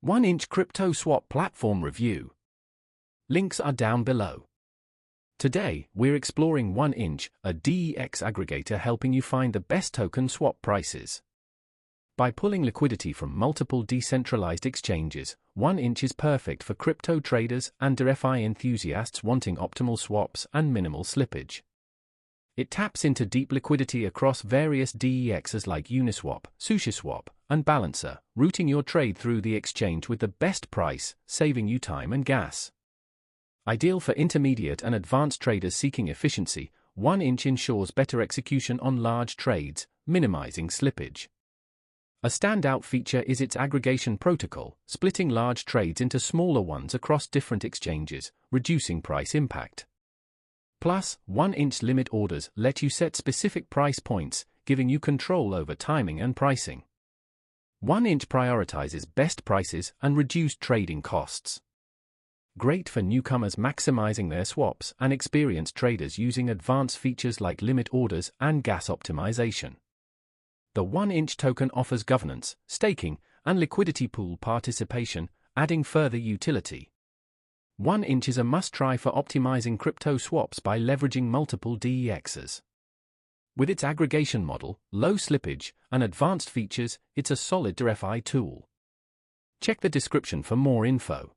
1inch Crypto Swap Platform Review. Links are down below. Today, we're exploring 1inch, a DEX aggregator helping you find the best token swap prices. By pulling liquidity from multiple decentralized exchanges, 1inch is perfect for crypto traders and DeFi enthusiasts wanting optimal swaps and minimal slippage. It taps into deep liquidity across various DEXs like Uniswap, SushiSwap, and Balancer, routing your trade through the exchange with the best price, saving you time and gas. Ideal for intermediate and advanced traders seeking efficiency, 1inch ensures better execution on large trades, minimizing slippage. A standout feature is its aggregation protocol, splitting large trades into smaller ones across different exchanges, reducing price impact. Plus, 1inch limit orders let you set specific price points, giving you control over timing and pricing. 1inch prioritizes best prices and reduced trading costs. Great for newcomers maximizing their swaps and experienced traders using advanced features like limit orders and gas optimization. The 1inch token offers governance, staking, and liquidity pool participation, adding further utility. 1inch is a must-try for optimizing crypto swaps by leveraging multiple DEXs. With its aggregation model, low slippage, and advanced features, it's a solid DeFi tool. Check the description for more info.